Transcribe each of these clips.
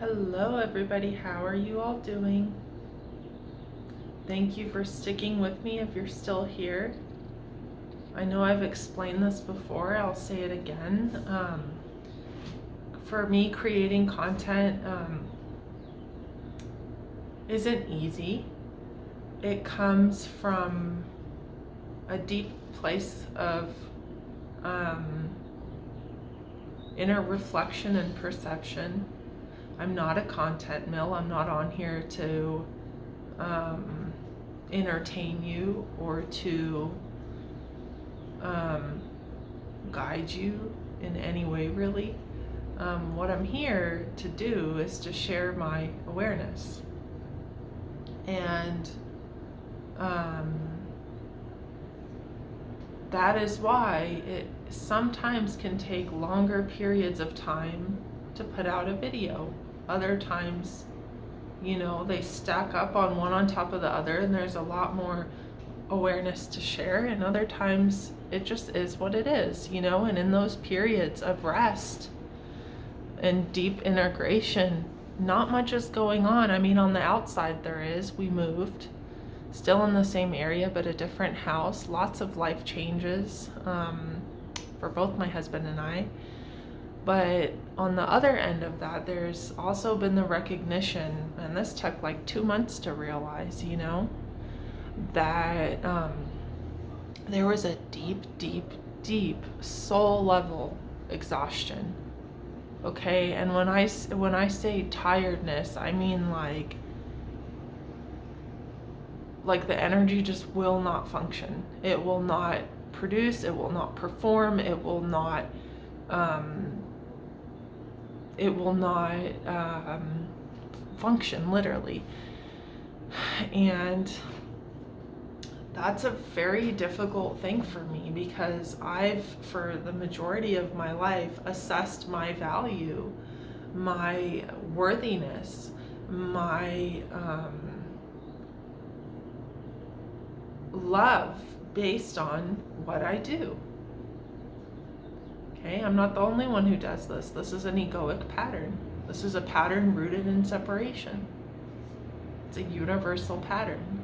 Hello everybody, how are you all doing? Thank you for sticking with me if you're still here. I know I've explained this before, I'll say it again. For me, creating content isn't easy. It comes from a deep place of inner reflection and perception. I'm not a content mill. I'm not on here to entertain you or to guide you in any way, really. What I'm here to do is to share my awareness. And that is why it sometimes can take longer periods of time to put out a video. Other times, they stack up on one on top of the other and there's a lot more awareness to share, and other times it just is what it is, and in those periods of rest and deep integration, not much is going on. I mean, on the outside there is. We moved, still in the same area but a different house, lots of life changes for both my husband and I. But on the other end of that, there's also been the recognition, and this took like 2 months to realize, that there was a deep soul level exhaustion. Okay, and when I say tiredness, I mean like the energy just will not function. It will not produce, it will not perform, it will not function, literally. And that's a very difficult thing for me, because I've, for the majority of my life, assessed my value, my worthiness, my love based on what I do. Okay, I'm not the only one who does this. This is an egoic pattern. This is a pattern rooted in separation. It's a universal pattern.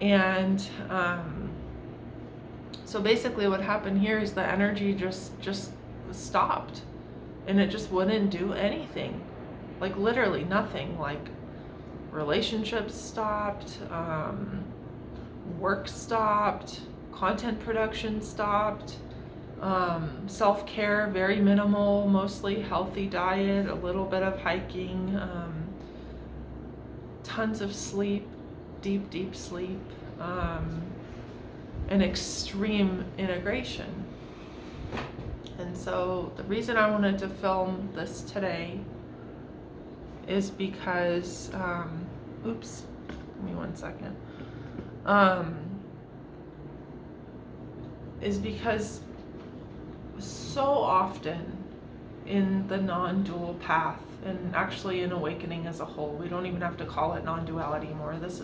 And so basically what happened here is the energy just stopped, and it just wouldn't do anything. Like literally nothing. Like relationships stopped, work stopped, content production stopped, self-care very minimal, mostly healthy diet, a little bit of hiking, tons of sleep, deep sleep, and extreme integration. And so the reason I wanted to film this today is because oops, give me 1 second. Is because so often in the non-dual path, and actually in awakening as a whole, we don't even have to call it non-duality anymore. This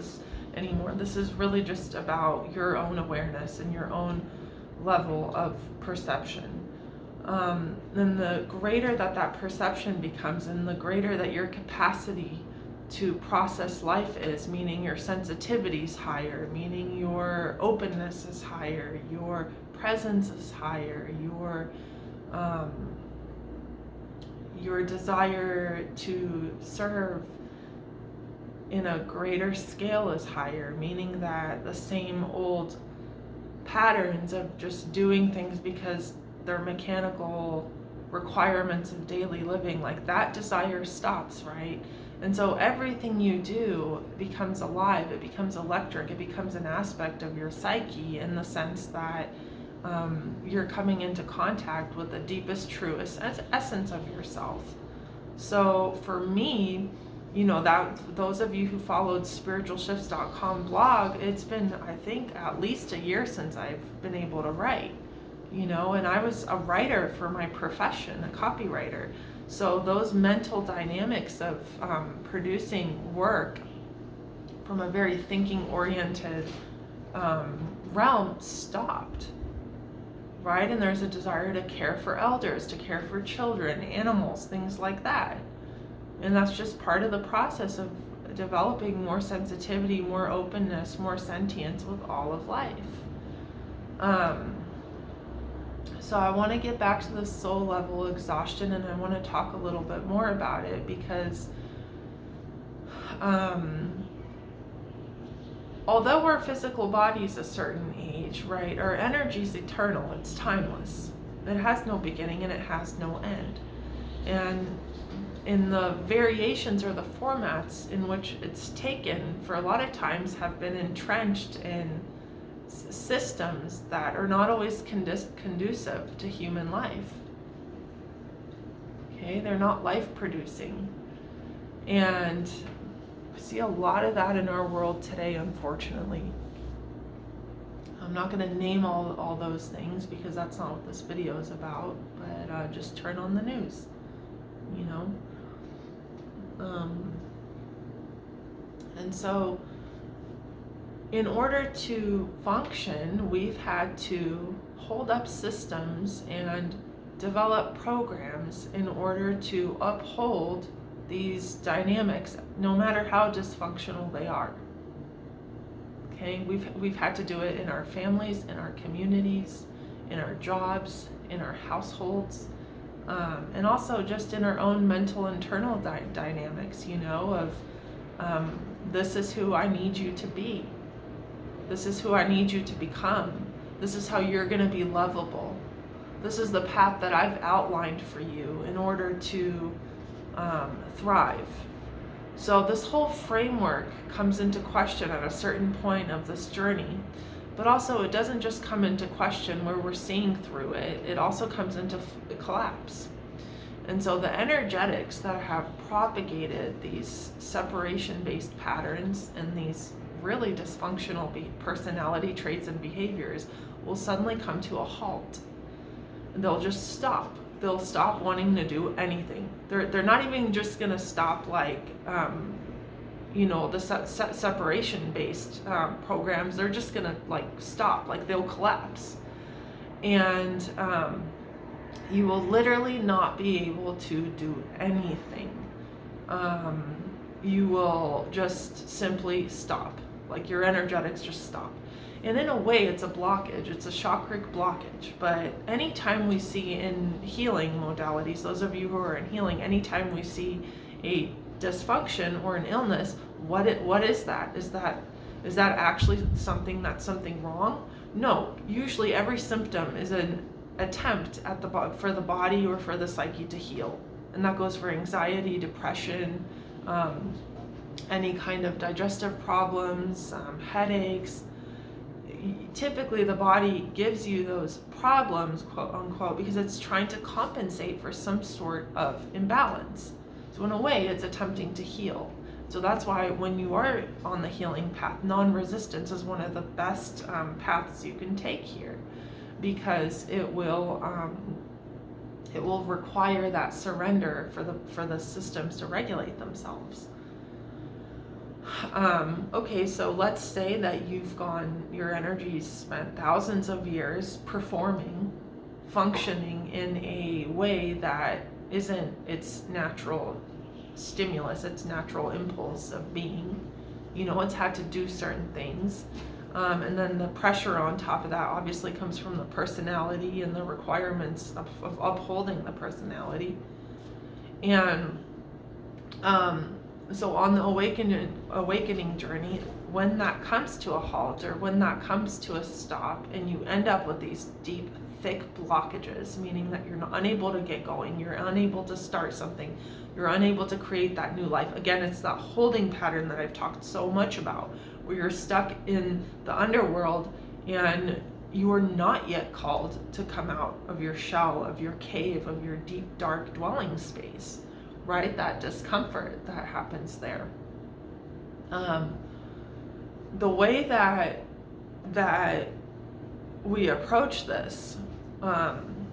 is really just about your own awareness and your own level of perception. And the greater that perception becomes, and the greater that your capacity to process life is, meaning your sensitivity is higher, meaning your openness is higher, your presence is higher, your desire to serve in a greater scale is higher, meaning that the same old patterns of just doing things because they're mechanical requirements of daily living, like that desire stops, right? And so everything you do becomes alive, it becomes electric, it becomes an aspect of your psyche, in the sense that you're coming into contact with the deepest, truest essence of yourself. So for me, that those of you who followed spiritualshifts.com blog, it's been, I think, at least a year since I've been able to write, and I was a writer for my profession, a copywriter. So those mental dynamics of producing work from a very thinking-oriented realm stopped, right? And there's a desire to care for elders, to care for children, animals, things like that. And that's just part of the process of developing more sensitivity, more openness, more sentience with all of life. So I want to get back to the soul level exhaustion, and I want to talk a little bit more about it because although our physical body's a certain age, right, our energy's eternal, it's timeless. It has no beginning and it has no end. And in the variations or the formats in which it's taken, for a lot of times have been entrenched in systems that are not always conducive to human life. Okay, they're not life producing. And we see a lot of that in our world today, unfortunately. I'm not going to name all those things because that's not what this video is about, but just turn on the news, you know. And so in order to function, we've had to hold up systems and develop programs in order to uphold these dynamics, no matter how dysfunctional they are. Okay, we've had to do it in our families, in our communities, in our jobs, in our households, and also just in our own mental internal dynamics, you know, of this is who I need you to be. This is who I need you to become. This is how you're going to be lovable. This is the path that I've outlined for you in order to thrive. So this whole framework comes into question at a certain point of this journey, but also it doesn't just come into question where we're seeing through it, it also comes into collapse. And so the energetics that have propagated these separation-based patterns and these really dysfunctional personality traits and behaviors will suddenly come to a halt. They'll just stop. They'll stop wanting to do anything. They're not even just gonna stop like, you know, the separation-based programs. They're just gonna like stop, like they'll collapse. And you will literally not be able to do anything. You will just simply stop, like your energetics just stop. And in a way, it's a blockage, it's a chakric blockage. But anytime we see in healing modalities, those of you who are in healing, anytime we see a dysfunction or an illness, what is that? Is that actually something wrong? No, usually every symptom is an attempt at for the body or for the psyche to heal. And that goes for anxiety, depression, any kind of digestive problems, headaches. Typically the body gives you those problems, quote unquote, because it's trying to compensate for some sort of imbalance. So in a way, it's attempting to heal. So that's why when you are on the healing path, non-resistance is one of the best paths you can take here, because it will require that surrender for the systems to regulate themselves. Okay, so let's say that your energy's spent thousands of years performing, functioning in a way that isn't its natural stimulus, its natural impulse of being. You know, it's had to do certain things. And then the pressure on top of that obviously comes from the personality and the requirements of upholding the personality. And so on the awakening journey, when that comes to a halt or when that comes to a stop and you end up with these deep, thick blockages, meaning that you're unable to get going, you're unable to start something, you're unable to create that new life. Again, it's that holding pattern that I've talked so much about, where you're stuck in the underworld and you are not yet called to come out of your shell, of your cave, of your deep, dark dwelling space. Right? That discomfort that happens there. The way that we approach this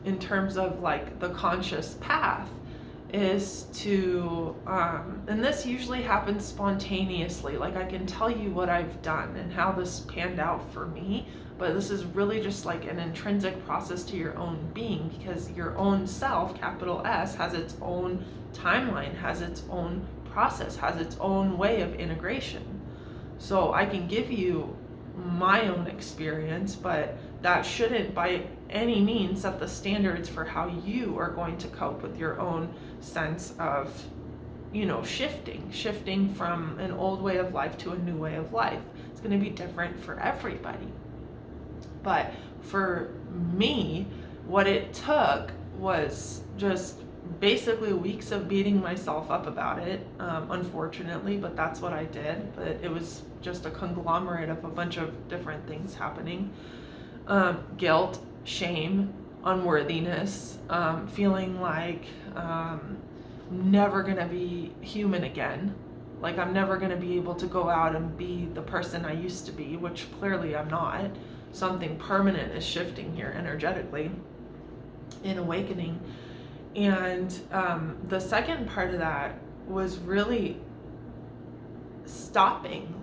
in terms of like the conscious path is to, and this usually happens spontaneously, like I can tell you what I've done and how this panned out for me, but this is really just like an intrinsic process to your own being, because your own self, capital S, has its own timeline, has its own process, has its own way of integration. So I can give you my own experience, but that shouldn't by any means set the standards for how you are going to cope with your own sense of, shifting from an old way of life to a new way of life. It's going to be different for everybody. But for me, what it took was just basically weeks of beating myself up about it, unfortunately, but that's what I did. But it was just a conglomerate of a bunch of different things happening. Guilt, shame, unworthiness, feeling like never gonna be human again. Like I'm never gonna be able to go out and be the person I used to be, which clearly I'm not. Something permanent is shifting here energetically in awakening. And the second part of that was really stopping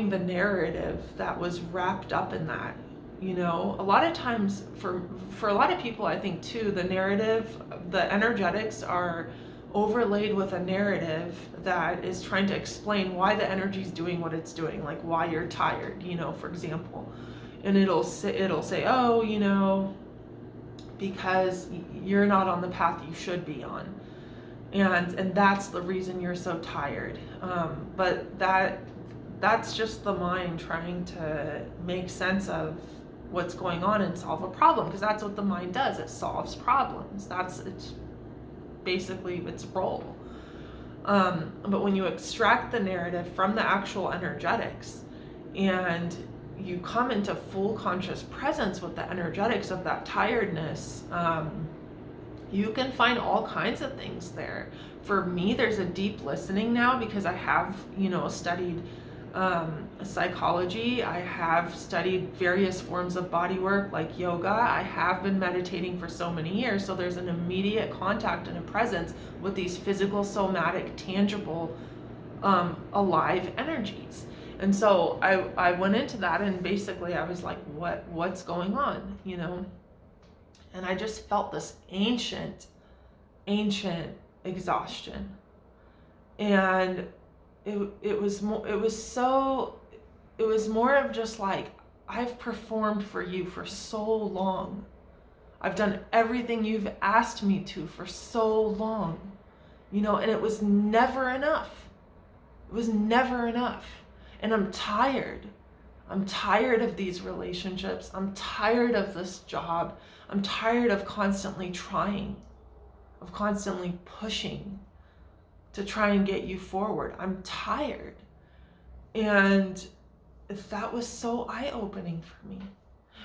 the narrative that was wrapped up in that. A lot of times for a lot of people, I think too, the narrative, the energetics are overlaid with a narrative that is trying to explain why the energy is doing what it's doing, like why you're tired, for example. And it'll say, oh, because you're not on the path you should be on, and that's the reason you're so tired. But that's just the mind trying to make sense of what's going on and solve a problem, because that's what the mind does. It solves problems. It's basically its role. But when you extract the narrative from the actual energetics and you come into full conscious presence with the energetics of that tiredness, you can find all kinds of things there. For me, there's a deep listening now, because I have, studied psychology. I have studied various forms of body work like yoga. I have been meditating for so many years. So there's an immediate contact and a presence with these physical, somatic, tangible, alive energies. And so I went into that, and basically I was like, what's going on, And I just felt this ancient exhaustion. And it was more of just like, I've performed for you for so long. I've done everything you've asked me to for so long, and it was never enough. It was never enough. And I'm tired. I'm tired of these relationships. I'm tired of this job. I'm tired of constantly trying, of constantly pushing to try and get you forward. I'm tired. And that was so eye-opening for me,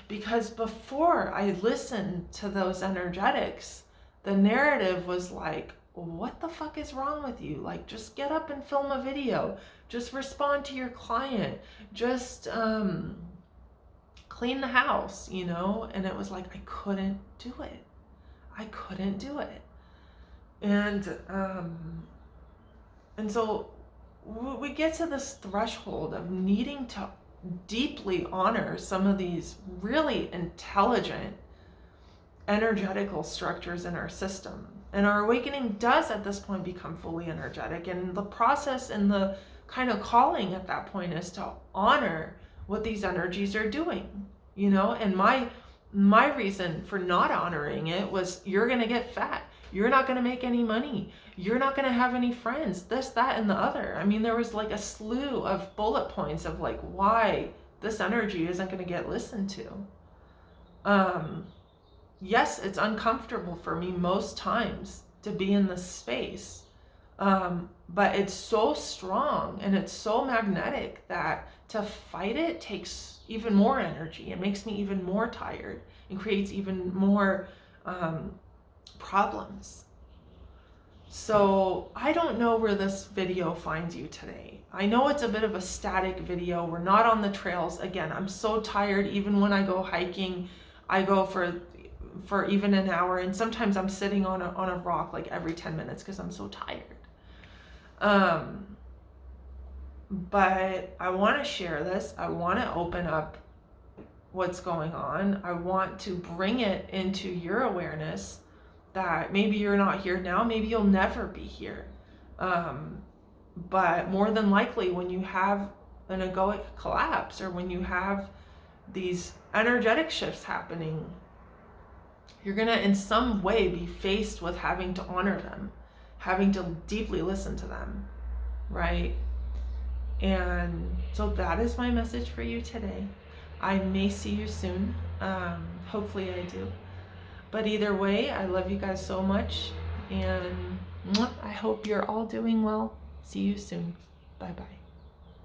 because before I listened to those energetics, the narrative was like, what the fuck is wrong with you? Like, just get up and film a video. Just respond to your client. Just clean the house, And it was like, I couldn't do it. I couldn't do it. And so we get to this threshold of needing to deeply honor some of these really intelligent energetical structures in our system. And our awakening does at this point become fully energetic. And the process and the kind of calling at that point is to honor what these energies are doing, And my reason for not honoring it was, you're going to get fat. You're not going to make any money. You're not going to have any friends, this, that, and the other. I mean, there was like a slew of bullet points of like why this energy isn't going to get listened to. Yes, it's uncomfortable for me most times to be in this space. But it's so strong and it's so magnetic that to fight it takes even more energy. It makes me even more tired and creates even more problems. So I don't know where this video finds you today. I know it's a bit of a static video. We're not on the trails. Again, I'm so tired. Even when I go hiking, I go for, for even an hour. And sometimes I'm sitting on a rock like every 10 minutes because I'm so tired. But I want to share this. I want to open up what's going on. I want to bring it into your awareness that maybe you're not here now, maybe you'll never be here. But more than likely, when you have an egoic collapse, or when you have these energetic shifts happening, you're going to in some way be faced with having to honor them, having to deeply listen to them, right? And so that is my message for you today. I may see you soon. Hopefully I do. But either way, I love you guys so much, and I hope you're all doing well. See you soon. Bye-bye.